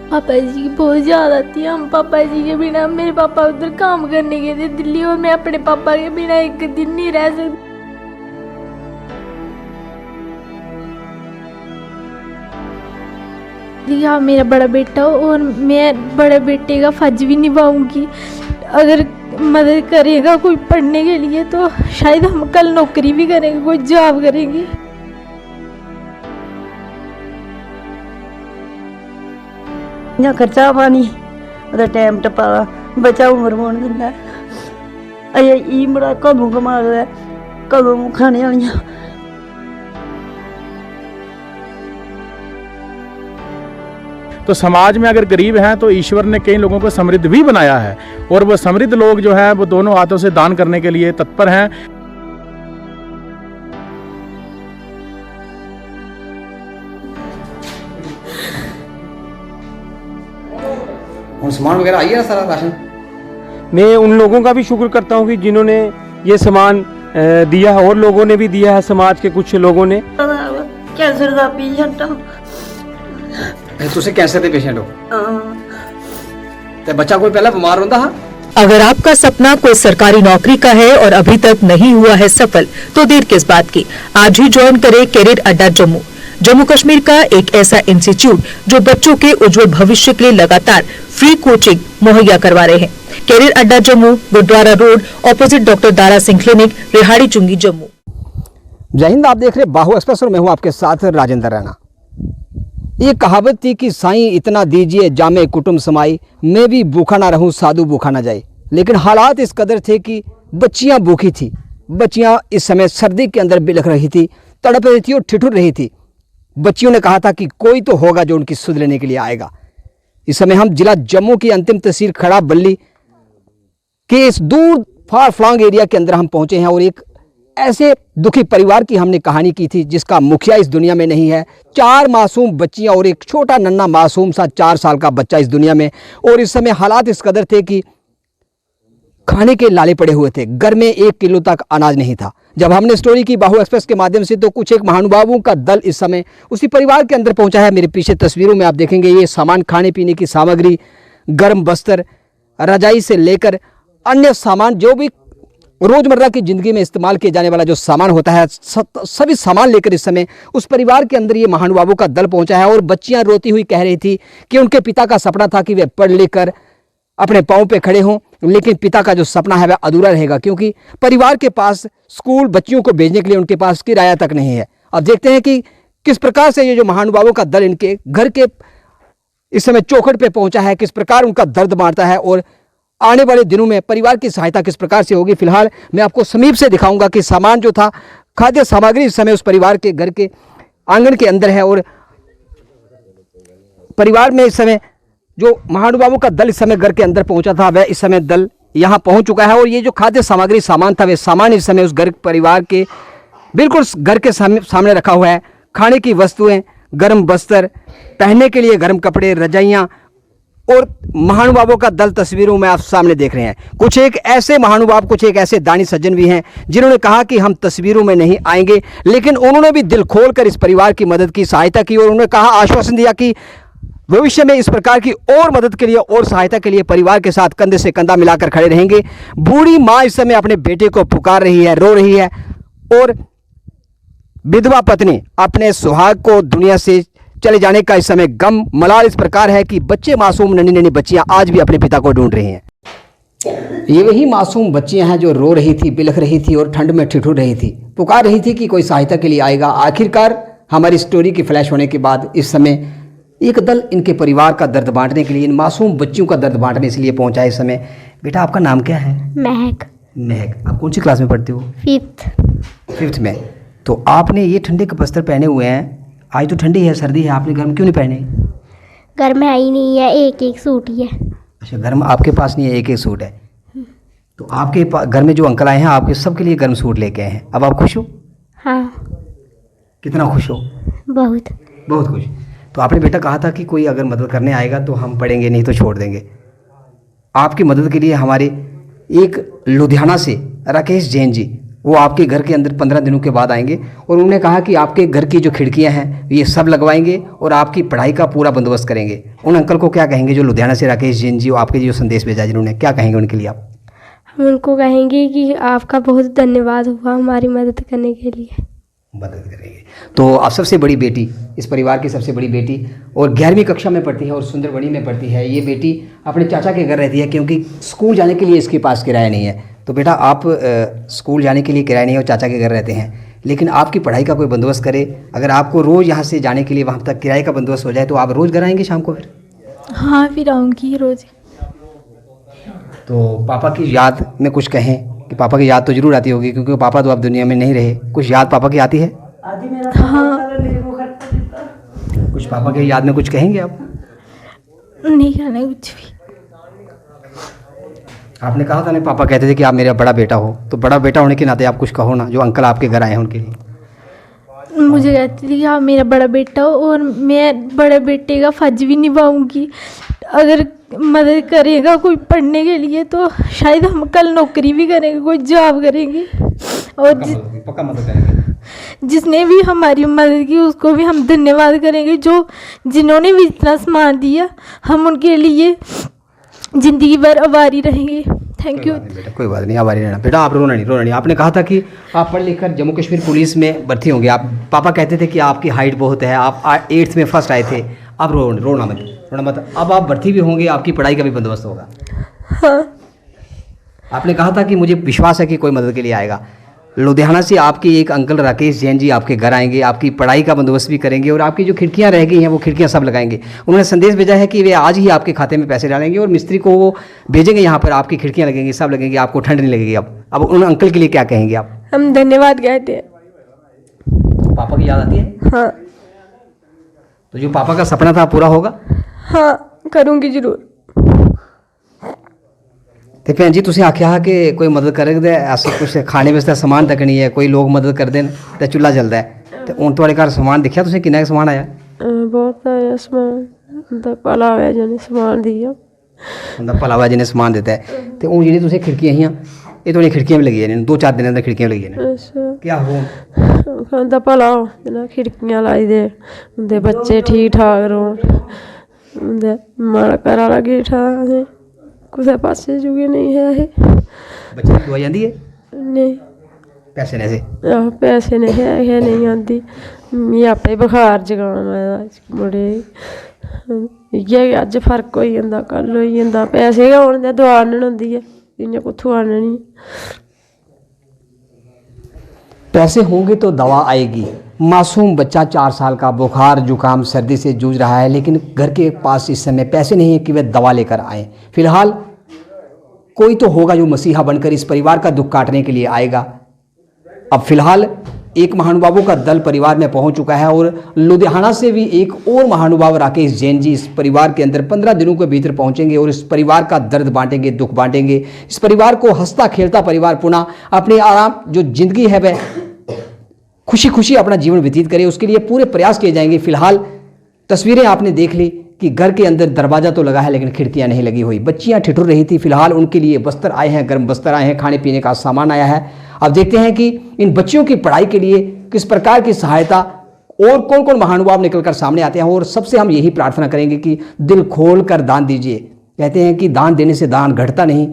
पापा जी की बहुत याद आती है। हम पापा जी के बिना, मेरे पापा उधर काम करने गए थे दिल्ली, और मैं अपने पापा के बिना एक दिन नहीं रह सकती। या मेरा बड़ा बेटा हो, और मैं बड़े बेटे का फर्ज भी निभाऊंगी। अगर मदद करेगा कोई पढ़ने के लिए तो शायद हम कल नौकरी भी करेंगे, कोई जॉब करेंगे। ना खर्चा पानी ओदा टाइम टप्पा बच्चा उम्र होने दिंदा अजे ई बड़ा कदों कमा है कदों खाने वालियां। तो समाज में अगर गरीब हैं तो ईश्वर ने कई लोगों को समृद्ध भी बनाया है, और वो समृद्ध लोग जो है वो दोनों हाथों से दान करने के लिए तत्पर हैं। और सामान वगैरह आई है ना सारा राशन। मैं उन लोगों का भी शुक्र करता हूँ कि जिन्होंने ये सामान दिया है, और लोगों ने भी दिया है, समाज के कुछ लोगों ने। कैंसर का पेशेंट तुसे कैंसर के पेशेंट हो ते बच्चा कोई पहला बीमार होता है। अगर आपका सपना कोई सरकारी नौकरी का है और अभी तक नहीं हुआ है सफल, तो देर किस बात की। आज ही ज्वाइन करें कैरियर अड्डा जम्मू। जम्मू कश्मीर का एक ऐसा इंस्टीट्यूट जो बच्चों के उज्जवल भविष्य के लिए लगातार फ्री कोचिंग मुहैया करवा रहे हैं। Career Adda Jammu, Gurudwara road, opposite doctor Dara Singh clinic, Rehari Chungi, Jammu. जय हिंद, आप देख रहे बाहु एक्सप्रेस और मैं हूं आपके साथ राजेंद्र राणा। ये कहावत थी कि साईं इतना दीजिए जामे कुटुंब समाई, मैं भी भूखा ना रहूं साधु भूखा ना जाए। लेकिन हालात इस कदर थे कि बच्चियां भूखी थी। बच्चियां इस समय सर्दी के अंदर बिलख रही थी, तड़प रही थी और ठिठुर रही थी। बच्चियों ने कहा था कि कोई तो होगा जो उनकी सुध लेने के लिए आएगा। इस समय हम जिला जम्मू की अंतिम तहसील खड़ा बल्ली के इस दूर फार फ्लॉन्ग एरिया के अंदर हम पहुंचे हैं, और एक ऐसे दुखी परिवार की हमने कहानी की थी जिसका मुखिया इस दुनिया में नहीं है। 4 मासूम बच्चियां और एक छोटा नन्हा मासूम सा 4 साल का बच्चा इस दुनिया में, और इस समय हालात इस कदर थे कि खाने के लाले पड़े हुए थे। घर में 1 किलो तक अनाज नहीं था। जब हमने स्टोरी की बाहु एक्सप्रेस के माध्यम से, तो कुछ एक महानुभावों का दल इस समय उसी परिवार के अंदर पहुंचा है। मेरे पीछे तस्वीरों में आप देखेंगे ये सामान, खाने पीने की सामग्री, गर्म बस्तर, रजाई से लेकर अन्य सामान, जो भी रोजमर्रा की जिंदगी में इस्तेमाल किए जाने वाला जो सामान होता है, सभी सामान लेकर इस समय उस परिवार के अंदर ये महानुभावों का दल पहुंचा है। और बच्चियां रोती हुई कह रही थी कि उनके पिता का सपना था कि वे पढ़ लिख कर अपने पांव पे खड़े हों, लेकिन पिता का जो सपना है वह अधूरा रहेगा, क्योंकि परिवार के पास स्कूल बच्चियों को भेजने के लिए उनके पास किराया तक नहीं है। अब देखते हैं कि किस प्रकार से ये जो महानुभावों का दल इनके घर के इस समय चौखट पे पहुंचा है, किस प्रकार उनका दर्द बांटता है, और आने वाले दिनों में परिवार की सहायता किस प्रकार से होगी। फिलहाल मैं आपको समीप से दिखाऊंगा कि सामान जो था, खाद्य सामग्री इस समय उस परिवार के घर के आंगन के अंदर है, और परिवार में इस समय जो महानुभावों का दल इस समय घर के अंदर पहुंचा था, वह इस समय दल यहां पहुंच चुका है। और ये जो खाद्य सामग्री सामान था, वह सामान इस समय उस घर परिवार के बिल्कुल घर के सामने रखा हुआ है। खाने की वस्तुएं, गर्म बस्तर, पहनने के लिए गर्म कपड़े, रजाइयाँ, और महानुभावों का दल तस्वीरों में आप सामने देख रहे हैं। कुछ एक ऐसे महानुभाव, कुछ एक ऐसे दानी सज्जन भी हैं जिन्होंने कहा कि हम तस्वीरों में नहीं आएंगे, लेकिन उन्होंने भी दिल खोलकर इस परिवार की मदद की, सहायता की, और उन्होंने कहा, आश्वासन दिया कि भविष्य में इस प्रकार की और मदद के लिए और सहायता के लिए परिवार के साथ कंधे से कंधा मिलाकर खड़े रहेंगे। बूढ़ी माँ इस समय अपने बेटे को पुकार रही है, रो रही है, और विधवा पत्नी अपने सुहाग को दुनिया से चले जाने का इस समय गम मलाल इस प्रकार है कि बच्चे, मासूम नन्ही नन्ही बच्चियां आज भी अपने पिता को ढूंढ रही हैं। ये वही मासूम बच्चियां हैं जो रो रही थी, बिलख रही थी और ठंड में ठिठुर रही थी, पुकार रही थी कि कोई सहायता के लिए आएगा। आखिरकार हमारी स्टोरी की फ्लैश होने के बाद इस समय एक दल इनके परिवार का दर्द बांटने के लिए, इन मासूम बच्चियों का दर्द बांटने इसलिए पहुंचा है इस समय। बेटा, आपका नाम क्या है? महक। महक, आप कौन सी क्लास में पढ़ते हो? 5th में। तो आपने ये ठंडे के बस्तर पहने हुए हैं, आज तो ठंडी है, सर्दी है, आपने घर में क्यों नहीं पहने? घर में आई नहीं है, एक सूट ही है। अच्छा, घर में आपके पास नहीं है, एक सूट है। तो आपके घर में जो अंकल आए हैं, आपके सबके लिए गर्म सूट लेके आए हैं। अब आप खुश हो? हाँ। कितना खुश हो? बहुत बहुत खुश। तो आपने बेटा कहा था कि कोई अगर मदद करने आएगा तो हम पढ़ेंगे, नहीं तो छोड़ देंगे। आपकी मदद के लिए हमारे एक लुधियाना से राकेश जैन जी, वो आपके घर के अंदर 15 दिनों के बाद आएंगे और उन्होंने कहा कि आपके घर की जो खिड़कियां हैं ये सब लगवाएंगे और आपकी पढ़ाई का पूरा बंदोबस्त करेंगे। उन अंकल को क्या कहेंगे जो लुधियाना से राकेश जैन जी आपके जो संदेश भेजा जिन्होंने, क्या कहेंगे उनके लिए आप? हम उनको कहेंगे कि आपका बहुत धन्यवाद हुआ हमारी मदद करने के लिए। मदद करेंगे। तो आप सबसे बड़ी बेटी, इस परिवार की सबसे बड़ी बेटी, और 11वीं कक्षा में पढ़ती है और सुंदरबनी में पढ़ती है। ये बेटी अपने चाचा के घर रहती है क्योंकि स्कूल जाने के लिए इसके पास किराया नहीं है। तो बेटा आप स्कूल जाने के लिए किराया नहीं है और चाचा के घर रहते हैं, लेकिन आपकी पढ़ाई का कोई बंदोबस्त करे। अगर आपको रोज़ यहाँ से जाने के लिए वहाँ तक किराए का बंदोबस्त हो जाए तो आप रोज़ घर आएंगे शाम को फिर? हाँ, फिर आऊँगी रोज़। तो पापा की याद में कुछ कहें कि पापा की याद तो ज़रूर आती होगी क्योंकि पापा तो अब दुनिया में नहीं रहे। कुछ याद पापा की आती है? हाँ। कुछ पापा की याद में कुछ कहेंगे आप? नहीं कहना कुछ भी। आपने कहा था ना, पापा कहते थे कि आप मेरा बड़ा बेटा हो, तो बड़ा बेटा होने के नाते आप कुछ कहो ना, जो अंकल आपके घर आए हैं उनके लिए। मुझे कहती थी कि आप मेरा बड़ा बेटा हो और मैं बड़े बेटे का फर्ज भी निभाऊंगी। अगर मदद करेगा कोई पढ़ने के लिए तो शायद हम कल नौकरी भी करेंगे, कोई जॉब करेंगे। और पक्का मदद करेंगे। जिसने भी हमारी मदद की उसको भी हम धन्यवाद करेंगे, जो जिन्होंने भी इतना सामान दिया। हम उनके लिए ज़िंदगी भर आभारी रहेंगे। Thank you. बेटा कोई बात नहीं, आभारी रहना। बेटा आप रोना नहीं। आपने कहा था कि आप पढ़ लिख कर जम्मू कश्मीर पुलिस में भर्ती होंगे। आप पापा कहते थे कि आपकी हाइट बहुत है, आप 8th में फर्स्ट आए थे। आप रोना मत। अब आप भर्ती भी होंगे, आपकी पढ़ाई का भी बंदोबस्त होगा। हाँ। आपने कहा था कि मुझे विश्वास है कि कोई मदद के लिए आएगा। लुधियाना से आपके एक अंकल राकेश जैन जी आपके घर आएंगे, आपकी पढ़ाई का बंदोबस्त भी करेंगे और आपकी जो खिड़कियां रह गई हैं वो खिड़कियां सब लगाएंगे। उन्होंने संदेश भेजा है कि वे आज ही आपके खाते में पैसे डालेंगे और मिस्त्री को वो भेजेंगे यहाँ पर, आपकी खिड़कियां लगेंगी, सब लगेंगी, आपको ठंड नहीं लगेगी। अब उन अंकल के लिए क्या कहेंगे आप? हम धन्यवाद कहते हैं। पापा की याद आती है? हाँ। तो जो पापा का सपना था पूरा होगा? हाँ, करूँगी जरूर। तो भैन जी तुसें आख्या कि कोई मदद करेगा, ऐसा कुछ खाने वास्ते समान तक नहीं है, कोई लोग मदद कर देन तो चुल्हा जलदा है। तो हुण तुहाडे घर समान दिखा तुसें किन्ना कुछ समान आया? बहुत आया समान, दा भला होया जिन्हें समान दिया। उंदा भला होया जिन्हें समान दिता है। तो हुण जेह्ड़ी तुसें खिड़कियां हियां ये थोड़ी खिड़कियां भी लगी ने, 2-4 दिन अंदर खिड़कियां लगी ने। अच्छा, क्या हो उंदा भला हो जिन्हें खिड़कियां लाई दे, उंदे बच्चे ठीक ठाक रौन, उंदे माड़ा घर आह्ला ठीक ठाक है, कुसै पासे जुगे नहीं है। बच्चे की दवाई आंदी है? नहीं, पैसे ने से पैसे नहीं है, नहीं आंदी। मिगी आपे बुखार जकाम आया मुड़े, इ'यै अज्ज फर्क होई जंदा, कल होई जंदा। पैसे गै होन ते दवा आह्नन होंदी है, इ'यां कुत्थूं आह्ननी? पैसे होंगे तो दवा आएगी। मासूम बच्चा 4 साल का बुखार जुकाम सर्दी से जूझ रहा है, लेकिन घर के पास इस समय पैसे नहीं है कि वह दवा लेकर आए। फिलहाल कोई तो होगा जो मसीहा बनकर इस परिवार का दुख काटने के लिए आएगा। अब फिलहाल एक महानुभावों का दल परिवार में पहुंच चुका है और लुधियाना से भी एक और महानुभाव राकेश जैन जी इस परिवार के अंदर 15 दिनों के भीतर पहुंचेंगे और इस परिवार का दर्द बांटेंगे, दुख बांटेंगे। इस परिवार को हंसता खेलता परिवार पुनः अपनी आराम जो जिंदगी है वह खुशी खुशी अपना जीवन व्यतीत करे, उसके लिए पूरे प्रयास किए जाएंगे। फिलहाल तस्वीरें आपने देख ली कि घर के अंदर दरवाज़ा तो लगा है लेकिन खिड़कियां नहीं लगी हुई। बच्चियां ठिठुर रही थी। फिलहाल उनके लिए बस्तर आए हैं, गर्म बस्तर आए हैं, खाने पीने का सामान आया है। अब देखते हैं कि इन बच्चियों की पढ़ाई के लिए किस प्रकार की सहायता और कौन कौन महानुभाव निकलकर सामने आते हैं। और सबसे हम यही प्रार्थना करेंगे कि दिल खोल कर दान दीजिए। कहते हैं कि दान देने से दान घटता नहीं,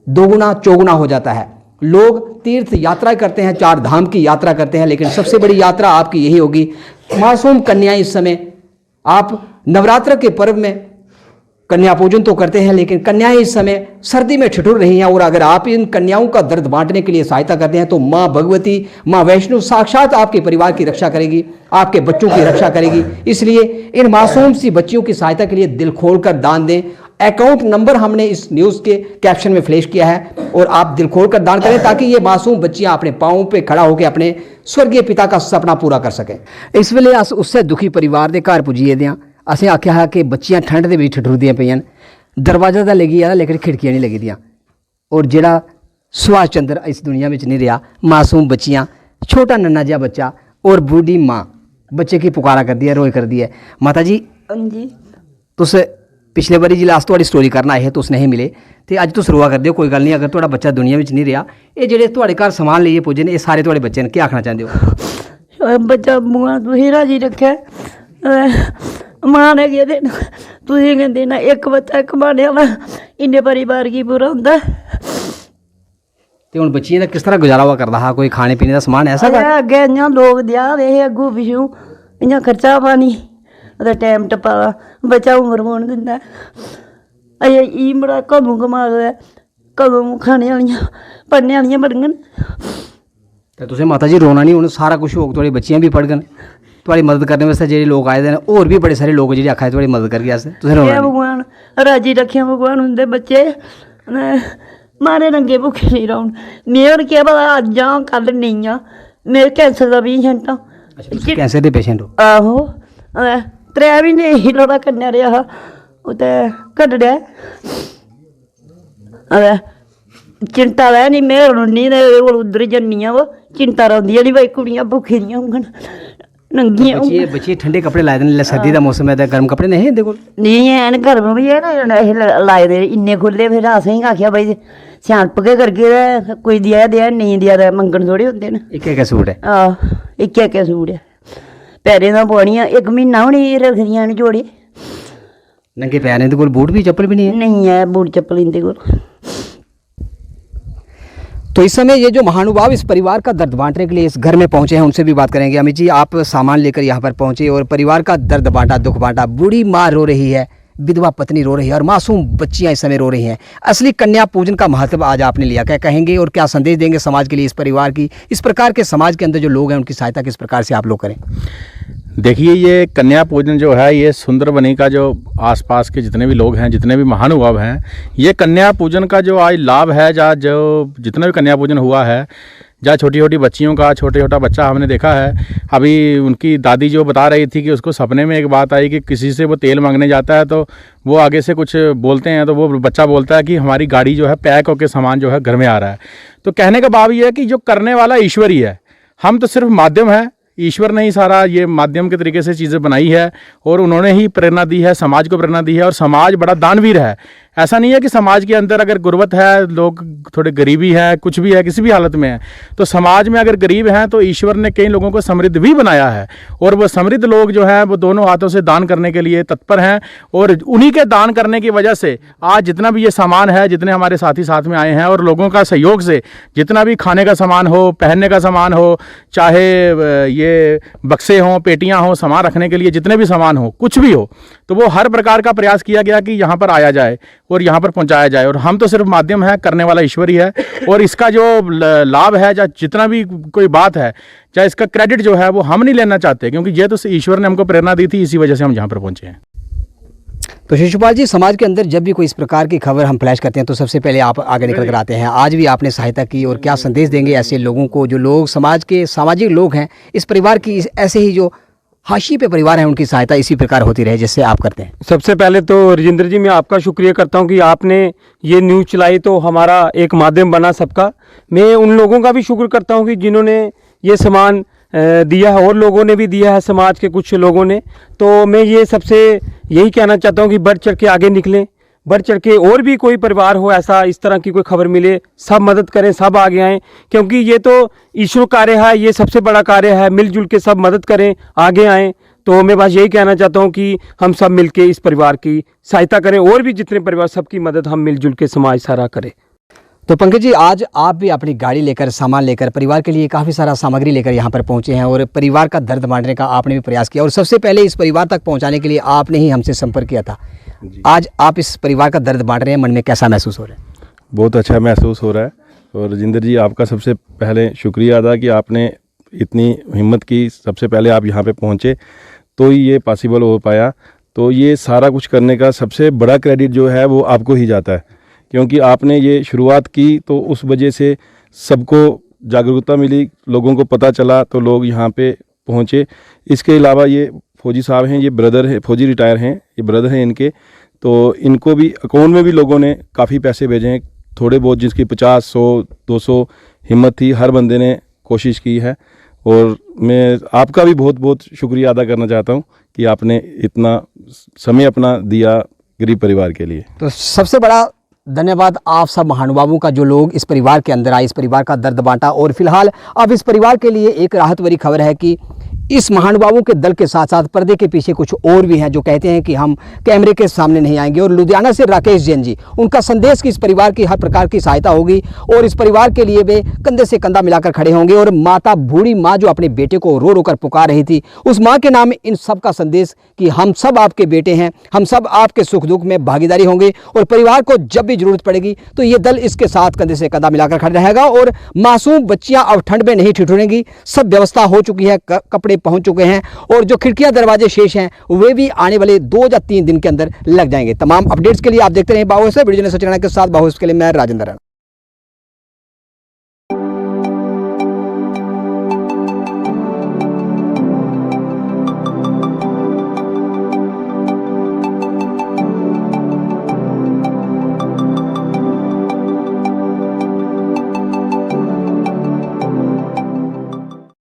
दोगुना चौगुना हो जाता है। लोग तीर्थ यात्रा करते हैं, 4 धाम की यात्रा करते हैं, लेकिन सबसे बड़ी यात्रा आपकी यही होगी। मासूम कन्याएं इस समय आप नवरात्र के पर्व में कन्या पूजन तो करते हैं, लेकिन कन्याएं इस समय सर्दी में ठिठुर रही हैं। और अगर आप इन कन्याओं का दर्द बांटने के लिए सहायता करते हैं तो माँ भगवती, माँ वैष्णो साक्षात आपके परिवार की रक्षा करेगी, आपके बच्चों की रक्षा करेगी। इसलिए इन मासूम सी बच्चियों की सहायता के लिए दिल खोलकर दान दें। अकाउंट नंबर हमने इस न्यूज़ के कैप्शन में फ्लैश किया है और आप दिल खोलकर दान करें ताकि ये मासूम बच्चियां अपने पाँवों पे खड़ा होकर अपने स्वर्गीय पिता का सपना पूरा कर सकें। इस वेले अस उससे दुखी परिवार के घर पुज्जिए दें। असें आख्या है कि बच्चियां ठंड दे विच ठिठुरदियां पईयां, दरवाजा तो लगी है लेकिन खिड़कियां नहीं लगी दियां। और जिहड़ा सुभाष चंद्र इस दुनिया में नहीं रहा, मासूम बच्चियां, छोटा नन्ना जिहा बच्चा और बूढ़ी माँ बच्चे की पुकारा कर दी है, रोए कर दी है। माता जी हां जी, तुस पिछले बारी जी लास्ट थोड़ी स्टोरी करना आए तो उसने ही मिले तो अज तुम रुआ कर दियो कोई गल नहीं अगर थोड़ा बच्चा दुनिया में नहीं रहा ये जेडे थोड़े घर समान लेइए पुजे ने ये सारे थोड़े बच्चे ने क्या आखना चाहते हो बच्चा बुआ तुसीं राजी रखे मां ने कह देना तुसीं कहते ना एक बच्चा कमाने वाला इन्ने परिवार की पूरा होंदा तो हुण बच्चियां दा किस तरह गुजारा हुआ करदा हा कोई खाने पीने का समान ऐसा कर अग्गे इ'यां लोग देआ दे हे अग्गू पिछू इ'यां खर्चा पानी ओह्दा टैम टप्पा दा बच्चा उमर होन दिंदा अजें ई बड़ा कदूं कमादा कदूं खाने वालियां पढ़ने वालियां पढ़ङन तो तुसें माता जी रोना नहीं हुण सारा कुछ होग थोड़ी बच्चियां भी पढ़गन थोड़ी मदद करने वास्ते जेह्ड़े लोग आए दे न होर भी बड़े सारे लोग जेह्ड़े आखा दे थोड़ी मदद करगे अस तुसें रोना नहीं भगवान राजी रखेआ भगवान उंदे बच्चे मारे नंगे भुक्खे नहीं रौह्न में हून केह् पता अज्ज आं कल नेईं आं में कैंसर दा पेशेंट आं तुसीं कैंसर दे पेशेंट हो आहो 3 म्हीने ही लोड़ा कन्नै रेहा हा उत्ते कड्ढेआ चिंता लै नी में रौह्नी ते ओह्दे कोल उद्धर जन्नी आं वा चिंता रौंह्दी ऐ नी भाई कुड़ियां भुक्खी दियां होङन नंगियां बच्चे ठंडे कपड़े लाए दे सर्दी दा मौसम है ते गर्म कपड़े नहीं इंदे कोल नेईं हैन गर्म बी हैन लाए दे इन्ने खुल्ले फिर असें आखेआ भाई स्यानप गै करगे ते कोई देआ नेईं देआ ते मंगन थोड़े होंदे न इक्कै सूट है इक्कै सूट है पैरें दा पानियां 1 म्हीना होनी रखदियां न जोड़े नंगे पैर इंदे कोल बूट भी चप्पल भी नहीं है नहीं है बूट चप्पल इंदे कोल तो इस समय ये जो महानुभाव इस परिवार का दर्द बांटने के लिए इस घर में पहुंचे हैं उनसे भी बात करेंगे। अमित जी आप सामान लेकर यहाँ पर पहुंचे और परिवार का दर्द बांटा दुख बांटा बूढ़ी माँ रो रही है विधवा पत्नी रो रही है और मासूम बच्चियां इस समय रो रही हैं। असली कन्या पूजन का महत्व आज आपने लिया क्या कहेंगे और क्या संदेश देंगे समाज के लिए इस परिवार की इस प्रकार के समाज के अंदर जो लोग हैं उनकी सहायता किस प्रकार से आप लोग करें। देखिए ये कन्या पूजन जो है ये सुंदरबनी का जो आसपास के जितने भी लोग हैं जितने भी महानुभाव हैं ये कन्या पूजन का जो आज लाभ है जहाँ जो जितना भी कन्या पूजन हुआ है जहाँ छोटी छोटी बच्चियों का छोटा बच्चा हमने देखा है। अभी उनकी दादी जो बता रही थी कि उसको सपने में एक बात आई कि किसी से वो तेल मांगने जाता है तो वो आगे से कुछ बोलते हैं तो वो बच्चा बोलता है कि हमारी गाड़ी जो है पैक होकर सामान जो है घर में आ रहा है। तो कहने का भाव ये है कि जो करने वाला ईश्वर ही है, हम तो सिर्फ माध्यम है। ईश्वर ने ही सारा ये माध्यम के तरीके से चीज़ें बनाई है और उन्होंने ही प्रेरणा दी है, समाज को प्रेरणा दी है और समाज बड़ा दानवीर है। ऐसा नहीं है कि समाज के अंदर अगर गुर्बत है, लोग थोड़े गरीबी है, कुछ भी है, किसी भी हालत में है, तो समाज में अगर गरीब हैं तो ईश्वर ने कई लोगों को समृद्ध भी बनाया है और वो समृद्ध लोग जो हैं वो दोनों हाथों से दान करने के लिए तत्पर हैं और उन्हीं के दान करने की वजह से आज जितना भी ये सामान है, जितने हमारे साथी साथ में आए हैं और लोगों का सहयोग से जितना भी खाने का सामान हो, पहनने का सामान हो, चाहे ये बक्से हों, पेटियाँ हों, सामान रखने के लिए जितने भी सामान हो, कुछ भी हो, तो वो हर प्रकार का प्रयास किया गया कि यहाँ पर आया जाए और यहाँ पर पहुँचाया जाए। और हम तो सिर्फ माध्यम है, करने वाला ईश्वर ही है और इसका जो लाभ है या जितना भी कोई बात है चाहे इसका क्रेडिट जो है वो हम नहीं लेना चाहते क्योंकि ये तो ईश्वर ने हमको प्रेरणा दी थी, इसी वजह से हम यहाँ पर पहुँचे हैं। तो शिशुपाल जी समाज के अंदर जब भी कोई इस प्रकार की खबर हम फ्लैश करते हैं तो सबसे पहले आप आगे निकल कर आते हैं। आज भी आपने सहायता की और क्या संदेश देंगे ऐसे लोगों को जो लोग समाज के सामाजिक लोग हैं, इस परिवार की ऐसे ही जो हाशिए पे परिवार हैं उनकी सहायता इसी प्रकार होती रहे जैसे आप करते हैं। सबसे पहले तो राजेंद्र जी मैं आपका शुक्रिया करता हूं कि आपने ये न्यूज़ चलाई तो हमारा एक माध्यम बना सबका। मैं उन लोगों का भी शुक्र करता हूं कि जिन्होंने ये सामान दिया है और लोगों ने भी दिया है, समाज के कुछ लोगों ने। तो मैं ये सबसे यही कहना चाहता हूं कि बढ़ चढ़ के आगे निकलें, बढ़ चढ़ के और भी कोई परिवार हो ऐसा इस तरह की कोई खबर मिले सब मदद करें, सब आगे आएँ क्योंकि ये तो ईश्वर कार्य है, ये सबसे बड़ा कार्य है। मिलजुल के सब मदद करें, आगे आएँ। तो मैं बस यही कहना चाहता हूँ कि हम सब मिलके इस परिवार की सहायता करें और भी जितने परिवार सबकी मदद हम मिलजुल के समाज सारा करें। तो पंकज जी आज आप भी अपनी गाड़ी लेकर सामान लेकर परिवार के लिए काफ़ी सारा सामग्री लेकर यहाँ पर पहुँचे हैं और परिवार का दर्द बांटने का आपने भी प्रयास किया और सबसे पहले इस परिवार तक पहुँचाने के लिए आपने ही हमसे संपर्क किया था। आज आप इस परिवार का दर्द बांट रहे हैं, मन में कैसा महसूस हो रहा है? बहुत अच्छा महसूस हो रहा है और राजेंद्र जी आपका सबसे पहले शुक्रिया अदा कि आपने इतनी हिम्मत की, सबसे पहले आप यहाँ पे पहुँचे तो ही ये पॉसिबल हो पाया। तो ये सारा कुछ करने का सबसे बड़ा क्रेडिट जो है वो आपको ही जाता है क्योंकि आपने ये शुरुआत की तो उस वजह से सबको जागरूकता मिली, लोगों को पता चला तो लोग यहाँ पे पहुँचे। इसके अलावा ये फौजी साहब हैं, ये ब्रदर है, फौजी रिटायर हैं, ये ब्रदर हैं इनके, तो इनको भी अकाउंट में भी लोगों ने काफ़ी पैसे भेजे हैं, थोड़े बहुत जिसकी 50, 100, 200 हिम्मत थी, हर बंदे ने कोशिश की है। और मैं आपका भी बहुत बहुत शुक्रिया अदा करना चाहता हूँ कि आपने इतना समय अपना दिया गरीब परिवार के लिए। तो सबसे बड़ा धन्यवाद आप सब महानुभावों का, जो लोग इस परिवार के अंदर आए, इस परिवार का दर्द बांटा। और फिलहाल अब इस परिवार के लिए एक राहत भरी खबर है कि इस महानुभावों के दल के साथ साथ पर्दे के पीछे कुछ और भी हैं जो कहते हैं कि हम कैमरे के सामने नहीं आएंगे। और लुधियाना से राकेश जैन जी, उनका संदेश कि इस परिवार की हर प्रकार की सहायता होगी और इस परिवार के लिए वे कंधे से कंधा मिलाकर खड़े होंगे। और माता, बूढ़ी माँ जो अपने बेटे को रो रो कर पुकार रही थी, उस माँ के नाम इन सब का संदेश कि हम सब आपके बेटे हैं, हम सब आपके सुख दुख में भागीदारी होंगे और परिवार को जब भी जरूरत पड़ेगी तो ये दल इसके साथ कंधे से कंधा मिलाकर खड़े रहेगा। और मासूम बच्चियां अब ठंड में नहीं ठिठुरेंगी, सब व्यवस्था हो चुकी है, कपड़े पहुंच चुके हैं और जो खिड़कियां दरवाजे शेष हैं वे भी आने वाले 2 या 3 दिन के अंदर लग जाएंगे। तमाम अपडेट्स के लिए आप देखते रहिए बाहु एक्सप्रेस। वीडियो ने सचिन के साथ बाहु एक्सप्रेस के लिए मैं राजेंद्र राणा।